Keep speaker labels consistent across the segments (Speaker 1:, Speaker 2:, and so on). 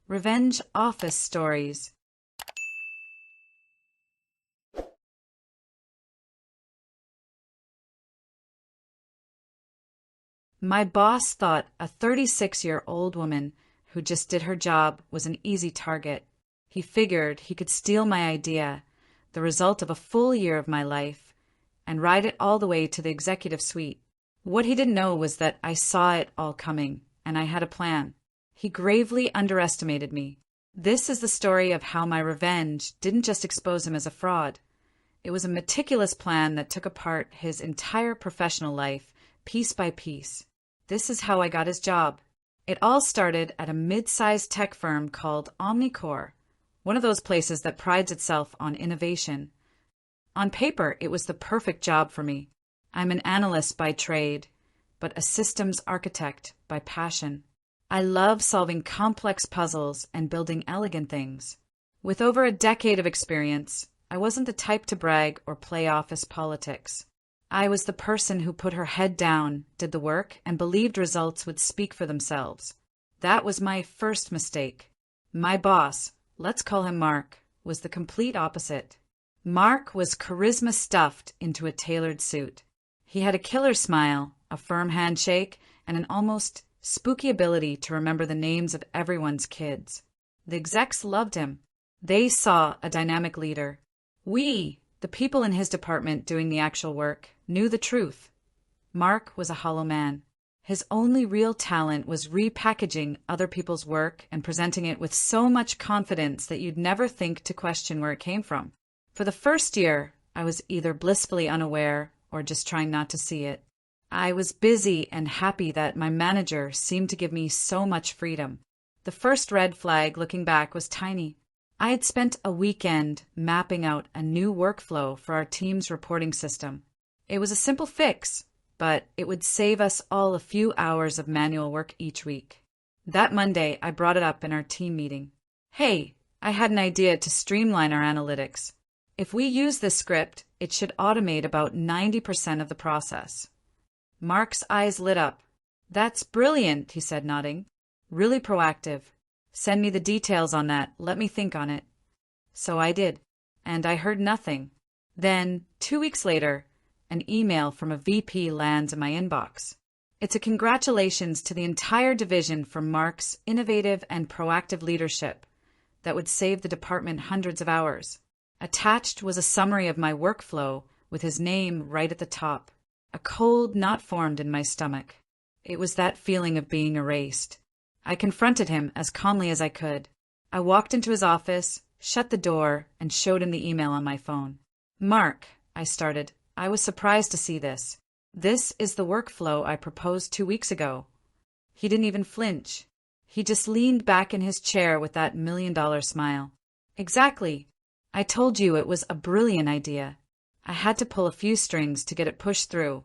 Speaker 1: Revenge Office Stories. My boss thought a 36-year-old woman who just did her job was an easy target. He figured he could steal my idea, the result of a full year of my life, and ride it all the way to the executive suite. What he didn't know was that I saw it all coming, and I had a plan. He gravely underestimated me. This is the story of how my revenge didn't just expose him as a fraud. It was a meticulous plan that took apart his entire professional life, piece by piece. This is how I got his job. It all started at a mid-sized tech firm called Omnicore, one of those places that prides itself on innovation. On paper, it was the perfect job for me. I'm an analyst by trade, but a systems architect by passion. I love solving complex puzzles and building elegant things. With over a decade of experience, I wasn't the type to brag or play office politics. I was the person who put her head down, did the work, and believed results would speak for themselves. That was my first mistake. My boss, let's call him Mark, was the complete opposite. Mark was charisma stuffed into a tailored suit. He had a killer smile, a firm handshake, and an almost spooky ability to remember the names of everyone's kids. The execs loved him. They saw a dynamic leader. We, the people in his department doing the actual work, knew the truth. Mark was a hollow man. His only real talent was repackaging other people's work and presenting it with so much confidence that you'd never think to question where it came from. For the first year, I was either blissfully unaware or just trying not to see it. I was busy and happy that my manager seemed to give me so much freedom. The first red flag looking back was tiny. I had spent a weekend mapping out a new workflow for our team's reporting system. It was a simple fix, but it would save us all a few hours of manual work each week. That Monday, I brought it up in our team meeting. Hey, I had an idea to streamline our analytics. If we use this script, it should automate about 90% of the process. Mark's eyes lit up. That's brilliant, he said, nodding. Really proactive. Send me the details on that. Let me think on it. So I did, and I heard nothing. Then, 2 weeks later, an email from a VP lands in my inbox. It's a congratulations to the entire division for Mark's innovative and proactive leadership that would save the department hundreds of hours. Attached was a summary of my workflow with his name right at the top. A cold knot formed in my stomach. It was that feeling of being erased. I confronted him as calmly as I could. I walked into his office, shut the door, and showed him the email on my phone. Mark, I started, I was surprised to see this. This is the workflow I proposed 2 weeks ago. He didn't even flinch. He just leaned back in his chair with that million-dollar smile. Exactly. I told you it was a brilliant idea. I had to pull a few strings to get it pushed through,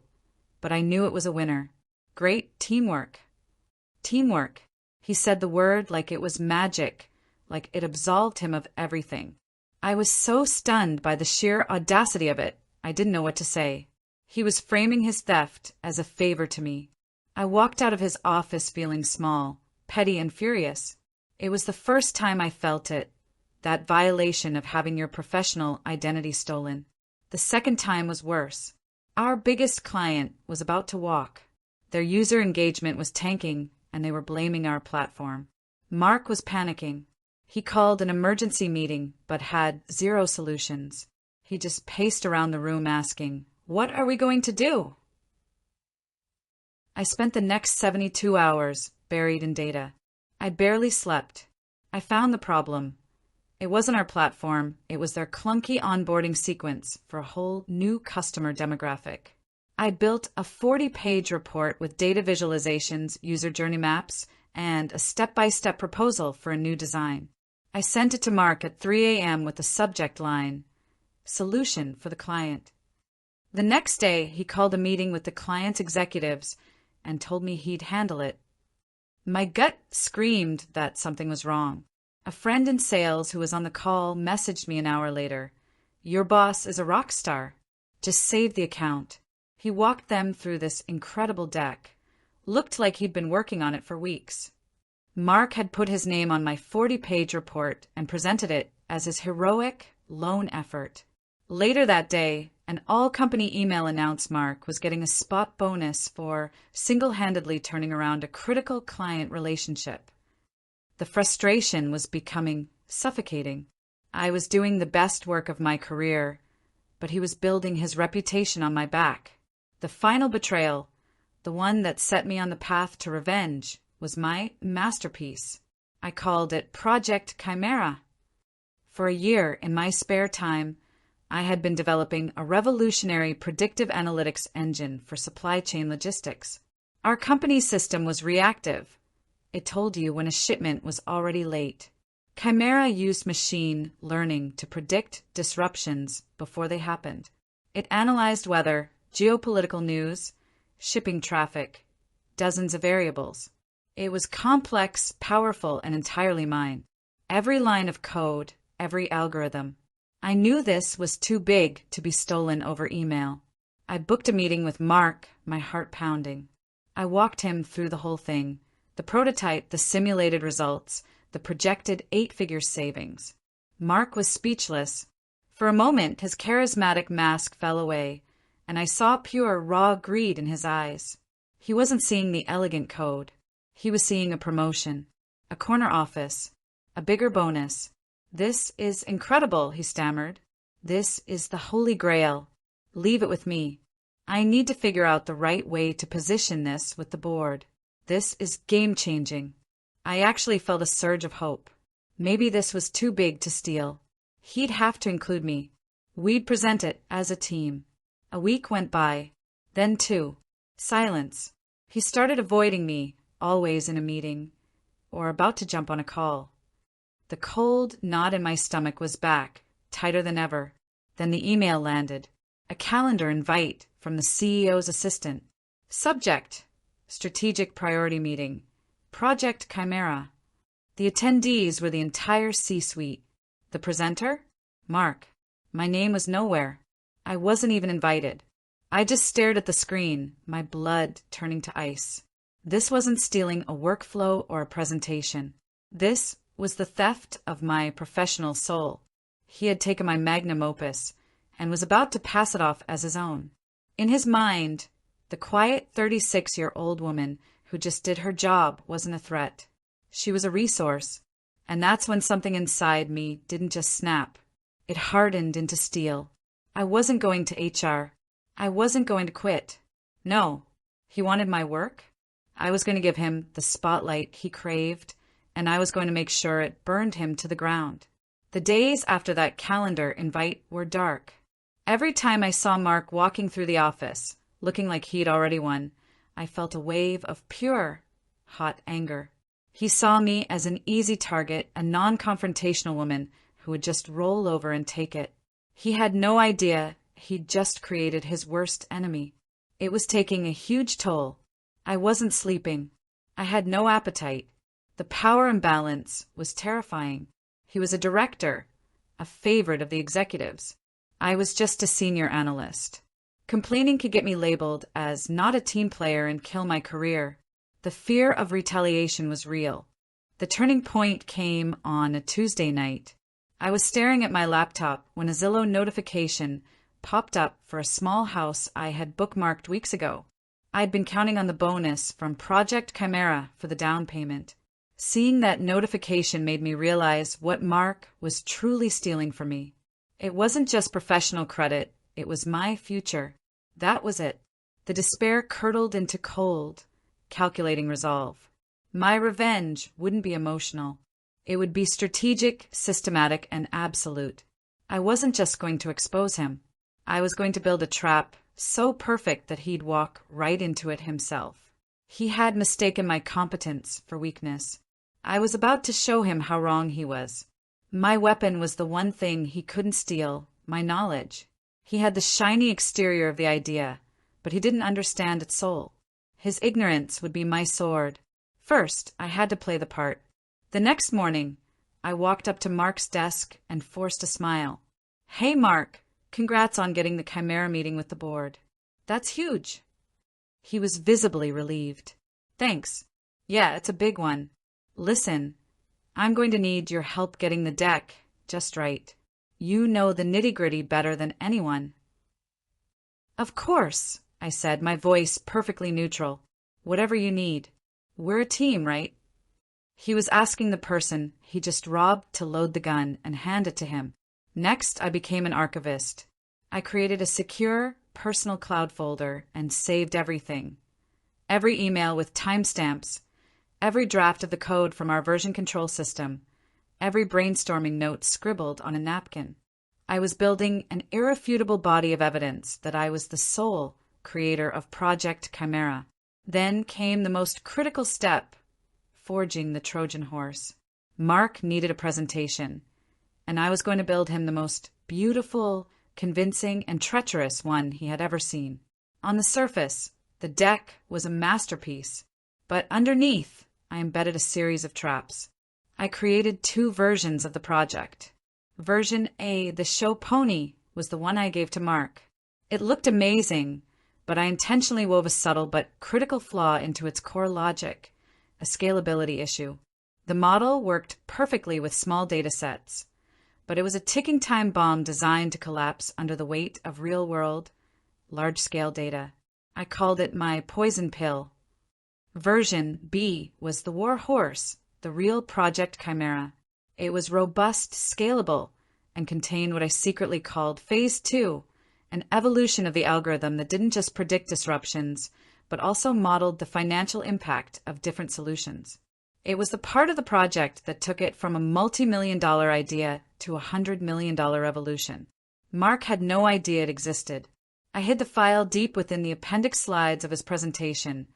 Speaker 1: but I knew it was a winner. Great teamwork. Teamwork. He said the word like it was magic, like it absolved him of everything. I was so stunned by the sheer audacity of it, I didn't know what to say. He was framing his theft as a favor to me. I walked out of his office feeling small, petty, and furious. It was the first time I felt it, that violation of having your professional identity stolen. The second time was worse. Our biggest client was about to walk. Their user engagement was tanking, and they were blaming our platform. Mark was panicking. He called an emergency meeting, but had zero solutions. He just paced around the room asking, "What are we going to do?" I spent the next 72 hours buried in data. I barely slept. I found the problem. It wasn't our platform, it was their clunky onboarding sequence for a whole new customer demographic. I built a 40-page report with data visualizations, user journey maps, and a step-by-step proposal for a new design. I sent it to Mark at 3 a.m. with the subject line, "Solution for the client." The next day, he called a meeting with the client's executives and told me he'd handle it. My gut screamed that something was wrong. A friend in sales who was on the call messaged me an hour later, "Your boss is a rock star. Just save the account." He walked them through this incredible deck. Looked like he'd been working on it for weeks. Mark had put his name on my 40-page report and presented it as his heroic, lone effort. Later that day, an all-company email announced Mark was getting a spot bonus for single-handedly turning around a critical client relationship. The frustration was becoming suffocating. I was doing the best work of my career, but he was building his reputation on my back. The final betrayal, the one that set me on the path to revenge, was my masterpiece. I called it Project Chimera. For a year, in my spare time, I had been developing a revolutionary predictive analytics engine for supply chain logistics. Our company system was reactive. It told you when a shipment was already late. Chimera used machine learning to predict disruptions before they happened. It analyzed weather, geopolitical news, shipping traffic, dozens of variables. It was complex, powerful, and entirely mine. Every line of code, every algorithm. I knew this was too big to be stolen over email. I booked a meeting with Mark, my heart pounding. I walked him through the whole thing, the prototype, the simulated results, the projected 8-figure savings. Mark was speechless. For a moment, his charismatic mask fell away, and I saw pure, raw greed in his eyes. He wasn't seeing the elegant code. He was seeing a promotion, a corner office, a bigger bonus. "This is incredible," he stammered. "This is the holy grail. Leave it with me. I need to figure out the right way to position this with the board. This is game-changing." I actually felt a surge of hope. Maybe this was too big to steal. He'd have to include me. We'd present it as a team. A week went by, then 2. Silence. He started avoiding me, always in a meeting, or about to jump on a call. The cold knot in my stomach was back, tighter than ever. Then the email landed. A calendar invite from the CEO's assistant. Subject: Strategic Priority Meeting. Project Chimera. The attendees were the entire C-suite. The presenter? Mark. My name was nowhere. I wasn't even invited. I just stared at the screen, my blood turning to ice. This wasn't stealing a workflow or a presentation. This was the theft of my professional soul. He had taken my magnum opus and was about to pass it off as his own. In his mind, the quiet 36-year-old woman who just did her job wasn't a threat. She was a resource, and that's when something inside me didn't just snap. It hardened into steel. I wasn't going to HR. I wasn't going to quit. No, he wanted my work. I was going to give him the spotlight he craved, and I was going to make sure it burned him to the ground. The days after that calendar invite were dark. Every time I saw Mark walking through the office, looking like he'd already won, I felt a wave of pure, hot anger. He saw me as an easy target, a non-confrontational woman who would just roll over and take it. He had no idea he'd just created his worst enemy. It was taking a huge toll. I wasn't sleeping. I had no appetite. The power imbalance was terrifying. He was a director, a favorite of the executives. I was just a senior analyst. Complaining could get me labeled as not a team player and kill my career. The fear of retaliation was real. The turning point came on a Tuesday night. I was staring at my laptop when a Zillow notification popped up for a small house I had bookmarked weeks ago. I'd been counting on the bonus from Project Chimera for the down payment. Seeing that notification made me realize what Mark was truly stealing from me. It wasn't just professional credit, it was my future. That was it. The despair curdled into cold, calculating resolve. My revenge wouldn't be emotional. It would be strategic, systematic, and absolute. I wasn't just going to expose him. I was going to build a trap so perfect that he'd walk right into it himself. He had mistaken my competence for weakness. I was about to show him how wrong he was. My weapon was the one thing he couldn't steal, my knowledge. He had the shiny exterior of the idea, but he didn't understand its soul. His ignorance would be my sword. First, I had to play the part. The next morning, I walked up to Mark's desk and forced a smile. "Hey, Mark, congrats on getting the Chimera meeting with the board. That's huge." He was visibly relieved. "Thanks. Yeah, it's a big one. Listen, I'm going to need your help getting the deck just right. You know the nitty-gritty better than anyone. Of course, I said, my voice perfectly neutral. Whatever you need. We're a team, right? He was asking the person he just robbed to load the gun and hand it to him. Next, I became an archivist. I created a secure, personal cloud folder and saved everything. Every email with timestamps, every draft of the code from our version control system, every brainstorming note scribbled on a napkin. I was building an irrefutable body of evidence that I was the sole creator of Project Chimera. Then came the most critical step, forging the Trojan horse. Mark needed a presentation, and I was going to build him the most beautiful, convincing, and treacherous one he had ever seen. On the surface, the deck was a masterpiece, but underneath, I embedded a series of traps. I created 2 versions of the project. Version A, the show pony, was the one I gave to Mark. It looked amazing, but I intentionally wove a subtle but critical flaw into its core logic, a scalability issue. The model worked perfectly with small data sets, but it was a ticking time bomb designed to collapse under the weight of real-world, large-scale data. I called it my poison pill. Version B was the war horse, the real Project Chimera. It was robust, scalable, and contained what I secretly called Phase 2, an evolution of the algorithm that didn't just predict disruptions, but also modeled the financial impact of different solutions. It was the part of the project that took it from a multi-million-dollar idea to a $100 million revolution. Mark had no idea it existed. I hid the file deep within the appendix slides of his presentation,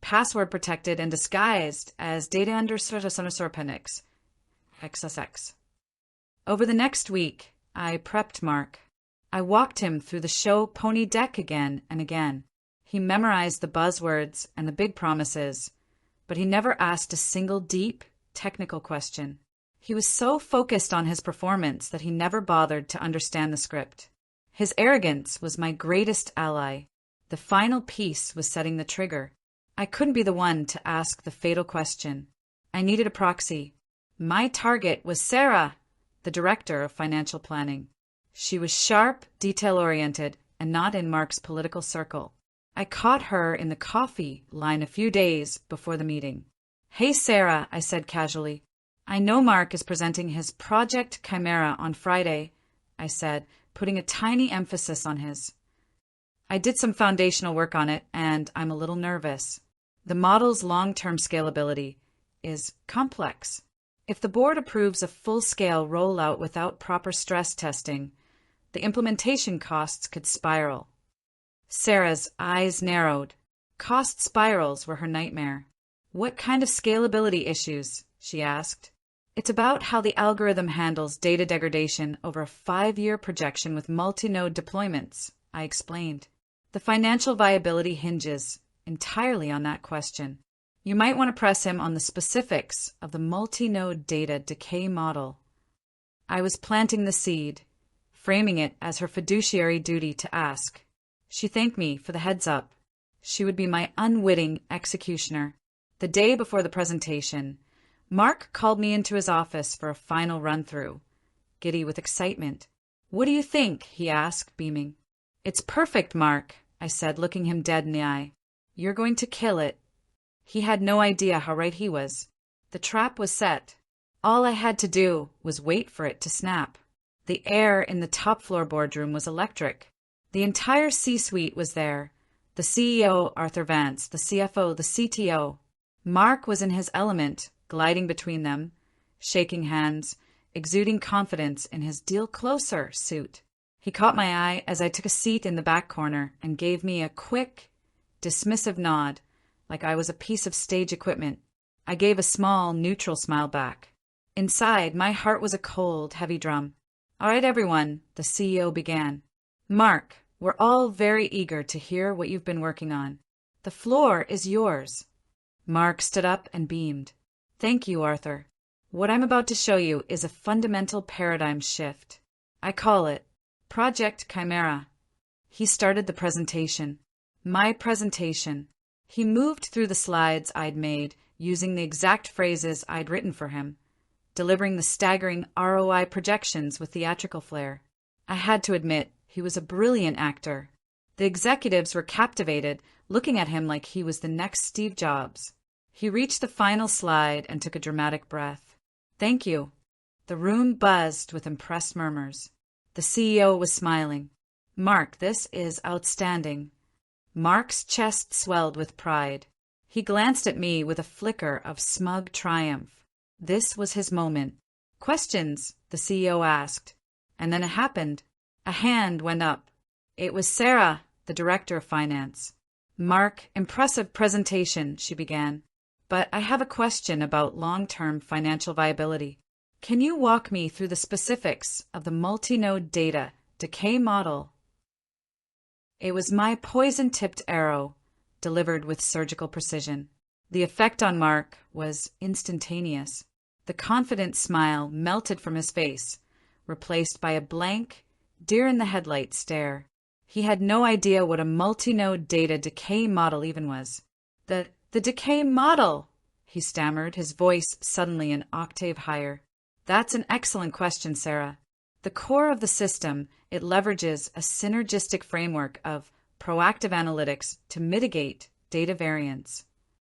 Speaker 1: password protected and disguised as data under appendix, XSX. Over the next week, I prepped Mark. I walked him through the show pony deck again and again. He memorized the buzzwords and the big promises, but he never asked a single deep, technical question. He was so focused on his performance that he never bothered to understand the script. His arrogance was my greatest ally. The final piece was setting the trigger. I couldn't be the one to ask the fatal question. I needed a proxy. My target was Sarah, the director of financial planning. She was sharp, detail-oriented, and not in Mark's political circle. I caught her in the coffee line a few days before the meeting. "Hey, Sarah," I said casually. "I know Mark is presenting his Project Chimera on Friday," I said, putting a tiny emphasis on his. "I did some foundational work on it, and I'm a little nervous. The model's long-term scalability is complex. If the board approves a full-scale rollout without proper stress testing, the implementation costs could spiral." Sarah's eyes narrowed. Cost spirals were her nightmare. "What kind of scalability issues?" she asked. "It's about how the algorithm handles data degradation over a 5-year projection with multi-node deployments," I explained. "The financial viability hinges entirely on that question. You might want to press him on the specifics of the multi-node data decay model." I was planting the seed, framing it as her fiduciary duty to ask. She thanked me for the heads up. She would be my unwitting executioner. The day before the presentation, Mark called me into his office for a final run-through, giddy with excitement. "What do you think?" he asked, beaming. "It's perfect, Mark," I said, looking him dead in the eye. "You're going to kill it." He had no idea how right he was. The trap was set. All I had to do was wait for it to snap. The air in the top-floor boardroom was electric. The entire C-suite was there. The CEO, Arthur Vance, the CFO, the CTO. Mark was in his element, gliding between them, shaking hands, exuding confidence in his "deal closer" suit. He caught my eye as I took a seat in the back corner and gave me a quick, dismissive nod, like I was a piece of stage equipment. I gave a small, neutral smile back. Inside, my heart was a cold, heavy drum. "All right, everyone," the CEO began. "Mark, we're all very eager to hear what you've been working on. The floor is yours." Mark stood up and beamed. "Thank you, Arthur. What I'm about to show you is a fundamental paradigm shift. I call it Project Chimera." He started the presentation. My presentation. He moved through the slides I'd made, using the exact phrases I'd written for him, delivering the staggering ROI projections with theatrical flair. I had to admit, he was a brilliant actor. The executives were captivated, looking at him like he was the next Steve Jobs. He reached the final slide and took a dramatic breath. "Thank you." The room buzzed with impressed murmurs. The CEO was smiling. "Mark, this is outstanding." Mark's chest swelled with pride. He glanced at me with a flicker of smug triumph. This was his moment. "Questions?" the CEO asked. And then it happened. A hand went up. It was Sarah, the director of finance. "Mark, impressive presentation," she began. "But I have a question about long-term financial viability. Can you walk me through the specifics of the multi-node data decay model?" It was my poison-tipped arrow, delivered with surgical precision. The effect on Mark was instantaneous. The confident smile melted from his face, replaced by a blank, deer-in-the-headlights stare. He had no idea what a multi-node data decay model even was. The decay model," he stammered, his voice suddenly an octave higher. "That's an excellent question, Sarah. The core of the system, it leverages a synergistic framework of proactive analytics to mitigate data variance."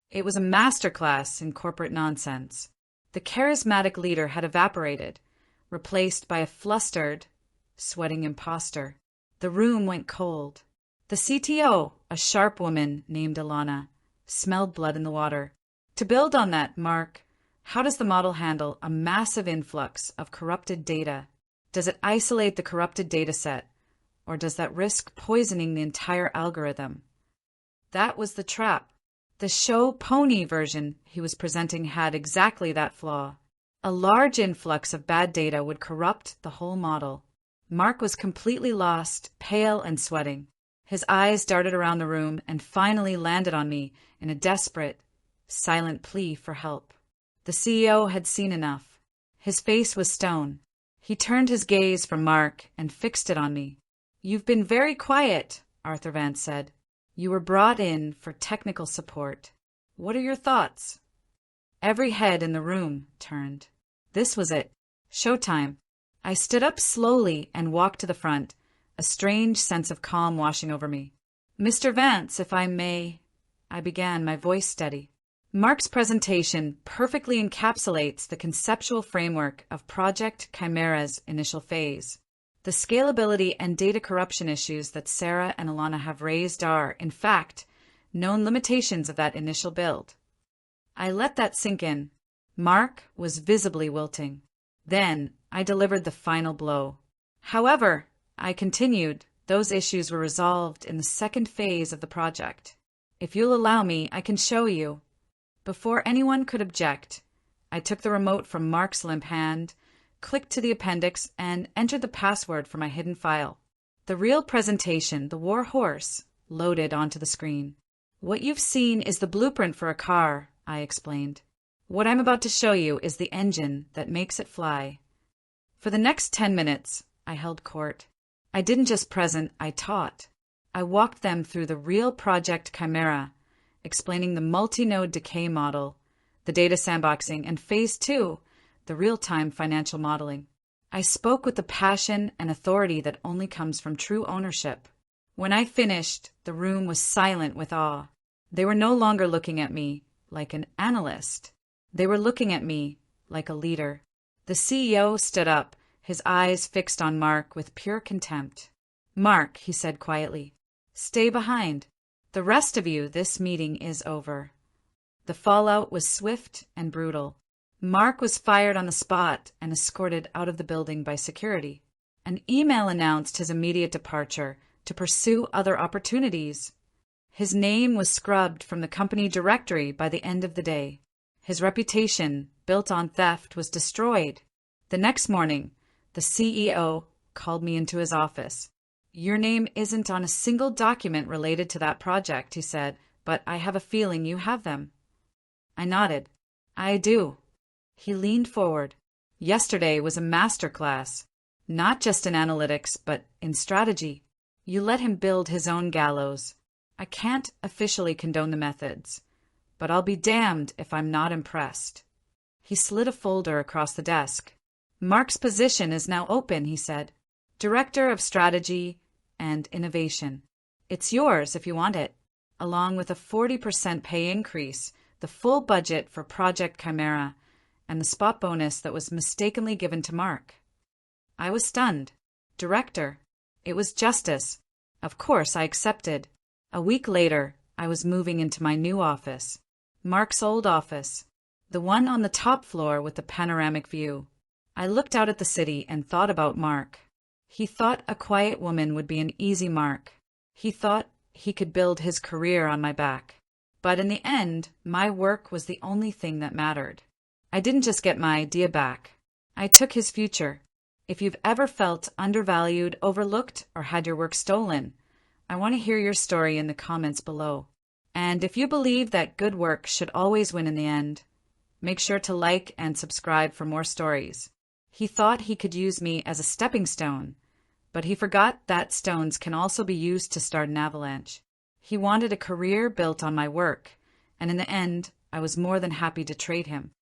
Speaker 1: It was a masterclass in corporate nonsense. The charismatic leader had evaporated, replaced by a flustered, sweating imposter. The room went cold. The CTO, a sharp woman named Alana, smelled blood in the water. "To build on that, Mark, how does the model handle a massive influx of corrupted data? Does it isolate the corrupted data set, or does that risk poisoning the entire algorithm?" That was the trap. The show pony version he was presenting had exactly that flaw. A large influx of bad data would corrupt the whole model. Mark was completely lost, pale and sweating. His eyes darted around the room and finally landed on me in a desperate, silent plea for help. The CEO had seen enough. His face was stone. He turned his gaze from Mark and fixed it on me. "You've been very quiet," Arthur Vance said. "You were brought in for technical support. What are your thoughts?" Every head in the room turned. This was it. Showtime. I stood up slowly and walked to the front, a strange sense of calm washing over me. "Mr. Vance, if I may," I began, my voice steady. "Mark's presentation perfectly encapsulates the conceptual framework of Project Chimera's initial phase. The scalability and data corruption issues that Sarah and Alana have raised are, in fact, known limitations of that initial build." I let that sink in. Mark was visibly wilting. Then I delivered the final blow. "However," I continued, "those issues were resolved in the second phase of the project. If you'll allow me, I can show you." Before anyone could object, I took the remote from Mark's limp hand, clicked to the appendix, and entered the password for my hidden file. The real presentation, the war horse, loaded onto the screen. "What you've seen is the blueprint for a car," I explained. "What I'm about to show you is the engine that makes it fly." For the next 10 minutes, I held court. I didn't just present, I taught. I walked them through the real Project Chimera, explaining the multi-node decay model, the data sandboxing, and Phase 2, the real-time financial modeling. I spoke with the passion and authority that only comes from true ownership. When I finished, the room was silent with awe. They were no longer looking at me like an analyst. They were looking at me like a leader. The CEO stood up, his eyes fixed on Mark with pure contempt. "Mark," he said quietly, "stay behind. The rest of you, this meeting is over." The fallout was swift and brutal. Mark was fired on the spot and escorted out of the building by security. An email announced his immediate departure to pursue other opportunities. His name was scrubbed from the company directory by the end of the day. His reputation, built on theft, was destroyed. The next morning, the CEO called me into his office. "Your name isn't on a single document related to that project," he said, "but I have a feeling you have them." I nodded. "I do." He leaned forward. "Yesterday was a master class, not just in analytics, but in strategy. You let him build his own gallows. I can't officially condone the methods, but I'll be damned if I'm not impressed. He slid a folder across the desk. Mark's position is now open, he said. Director of Strategy and Innovation. It's yours if you want it, along with a 40% pay increase, the full budget for Project Chimera, and the spot bonus that was mistakenly given to Mark. I was stunned. Director. It was justice. Of course, I accepted. A week later, I was moving into my new office. Mark's old office. The one on the top floor with the panoramic view. I looked out at the city and thought about Mark. He thought a quiet woman would be an easy mark. He thought he could build his career on my back. But in the end, my work was the only thing that mattered. I didn't just get my idea back. I took his future. If you've ever felt undervalued, overlooked, or had your work stolen, I want to hear your story in the comments below. And if you believe that good work should always win in the end, make sure to like and subscribe for more stories. He thought he could use me as a stepping stone, but he forgot that stones can also be used to start an avalanche. He wanted a career built on my work, and in the end, I was more than happy to trade him.